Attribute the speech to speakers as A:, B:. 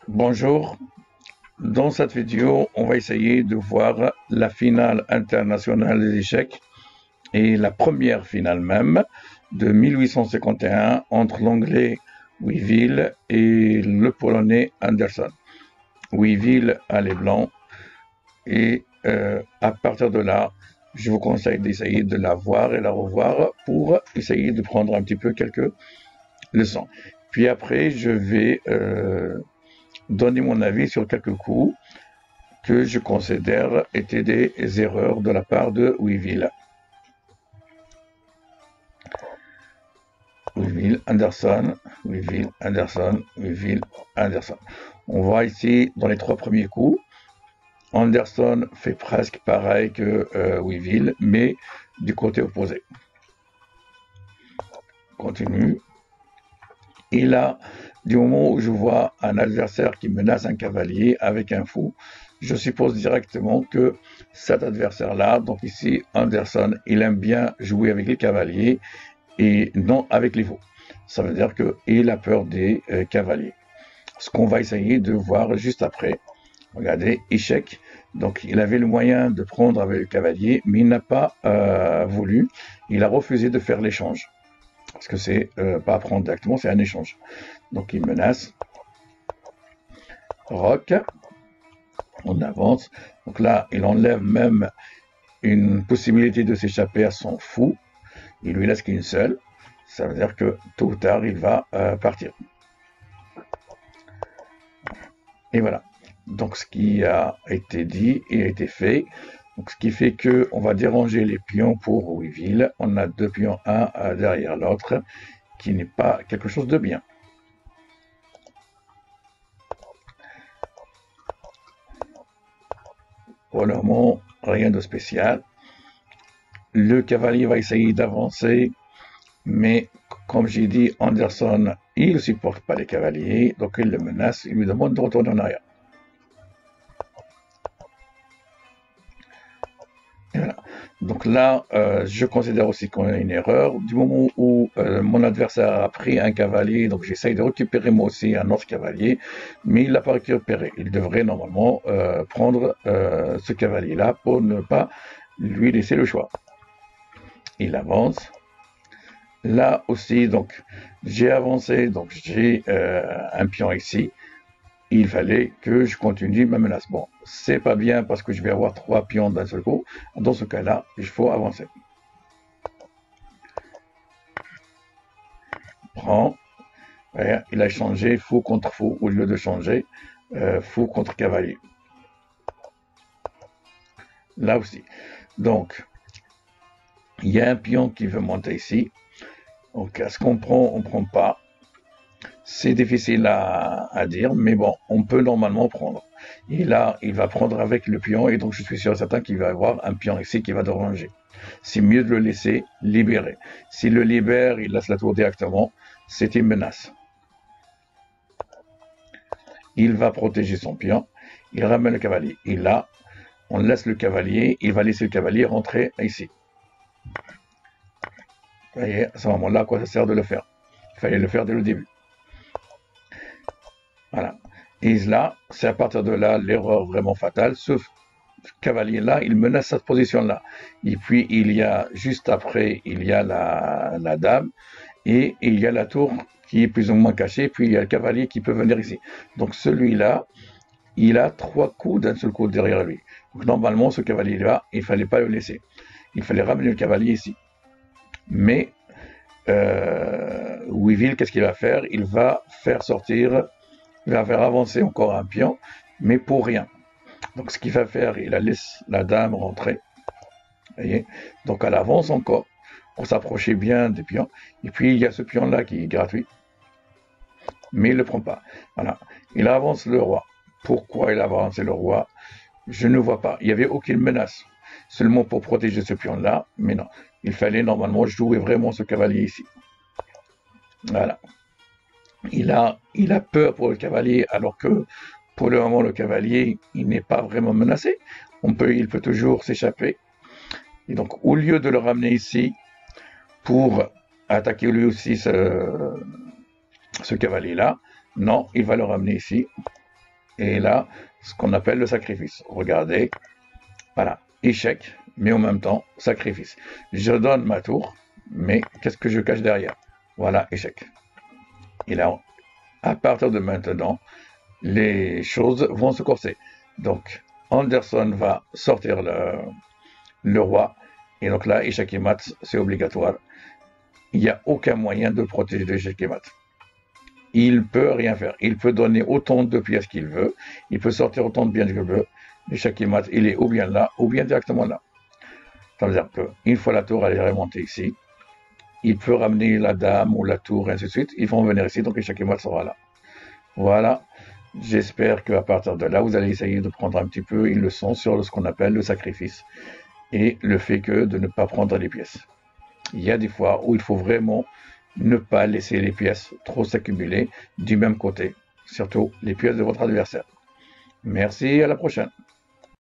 A: Bonjour, dans cette vidéo, on va essayer de voir la finale internationale des échecs et la première finale même de 1851 entre l'anglais Wiville et le polonais Anderson. Wiville a les blancs et à partir de là, je vous conseille d'essayer de la voir et la revoir pour essayer de prendre un petit peu quelques leçons. Puis après, je vais donner mon avis sur quelques coups que je considère étaient des erreurs de la part de Wiville. Wiville, Anderson, Wiville, Anderson, Wiville, Anderson. On voit ici dans les trois premiers coups, Anderson fait presque pareil que Wiville, mais du côté opposé. Continue. Et là, du moment où je vois un adversaire qui menace un cavalier avec un fou, je suppose directement que cet adversaire-là, donc ici Anderson, il aime bien jouer avec les cavaliers et non avec les fous. Ça veut dire qu'il a peur des cavaliers. Ce qu'on va essayer de voir juste après. Regardez, échec. Donc il avait le moyen de prendre avec le cavalier, mais il n'a pas voulu. Il a refusé de faire l'échange. Parce que c'est pas prendre directement, c'est un échange. Donc il menace. Roc. On avance. Donc là, il enlève même une possibilité de s'échapper à son fou. Il lui laisse qu'une seule. Ça veut dire que tôt ou tard, il va partir. Et voilà. Donc ce qui a été dit et a été fait. Donc ce qui fait que on va déranger les pions pour Wiville. On a deux pions, un derrière l'autre, qui n'est pas quelque chose de bien. Pour le moment, rien de spécial. Le cavalier va essayer d'avancer, mais comme j'ai dit, Anderson, il ne supporte pas les cavaliers, donc il le menace, il lui demande de retourner en arrière. Et voilà. Donc là, je considère aussi qu'on a une erreur. Du moment où mon adversaire a pris un cavalier, donc j'essaye de récupérer moi aussi un autre cavalier, mais il l'a pas récupéré. Il devrait normalement prendre ce cavalier-là pour ne pas lui laisser le choix. Il avance. Là aussi, donc, j'ai avancé, donc j'ai un pion ici. Il fallait que je continue ma menace. Bon, c'est pas bien parce que je vais avoir trois pions d'un seul coup. Dans ce cas-là, il faut avancer. Prends. Ouais, il a changé fou contre fou au lieu de changer fou contre cavalier. Là aussi. Donc, il y a un pion qui veut monter ici. Donc, est-ce qu'on prend? On prend pas. C'est difficile à dire, mais bon, on peut normalement prendre. Et là, il va prendre avec le pion, et donc je suis sûr et certain qu'il va avoir un pion ici qui va déranger. C'est mieux de le laisser libérer. S'il le libère, il laisse la tour directement, c'est une menace. Il va protéger son pion, il ramène le cavalier. Et là, on laisse le cavalier, il va laisser le cavalier rentrer ici. Vous voyez, à ce moment-là, à quoi ça sert de le faire? Il fallait le faire dès le début. Voilà. Et là, c'est à partir de là l'erreur vraiment fatale. Ce cavalier-là, il menace cette position-là. Et puis, il y a, juste après, il y a la dame et il y a la tour qui est plus ou moins cachée. Puis, il y a le cavalier qui peut venir ici. Donc, celui-là, il a trois coups d'un seul coup derrière lui. Donc, normalement, ce cavalier-là, il ne fallait pas le laisser. Il fallait ramener le cavalier ici. Mais, Wiville, qu'est-ce qu'il va faire? Il va faire sortir, il va faire avancer encore un pion, mais pour rien. Donc ce qu'il va faire, il laisse la dame rentrer. Voyez, donc elle avance encore pour s'approcher bien des pions. Et puis il y a ce pion-là qui est gratuit, mais il ne le prend pas. Voilà. Il avance le roi. Pourquoi il a avancé le roi? Je ne vois pas. Il n'y avait aucune menace. Seulement pour protéger ce pion-là, mais non. Il fallait normalement jouer vraiment ce cavalier ici. Voilà. Il a peur pour le cavalier, alors que pour le moment, le cavalier, il n'est pas vraiment menacé. Il peut toujours s'échapper. Et donc, au lieu de le ramener ici pour attaquer lui aussi ce cavalier-là, Non, il va le ramener ici. Et là, ce qu'on appelle le sacrifice. Regardez, voilà, échec, mais en même temps, sacrifice. Je donne ma tour, mais qu'est-ce que je cache derrière? Voilà, échec. Et là, à partir de maintenant, les choses vont se corser. Donc, Anderson va sortir le roi, et donc là, échec et mat, c'est obligatoire. Il n'y a aucun moyen de le protéger de échec et mat. Il peut rien faire. Il peut donner autant de pièces qu'il veut. Il peut sortir autant de biens qu'il veut. L'échec et mat, il est ou bien là, ou bien directement là. Ça veut dire qu'une fois la tour, elle est remontée ici. Il peut ramener la dame ou la tour, et ainsi de suite. Ils vont venir ici, donc l'échec et mat sera là. Voilà. J'espère qu'à partir de là, vous allez essayer de prendre un petit peu une leçon sur ce qu'on appelle le sacrifice et le fait que de ne pas prendre les pièces. Il y a des fois où il faut vraiment ne pas laisser les pièces trop s'accumuler du même côté, surtout les pièces de votre adversaire. Merci, à la prochaine.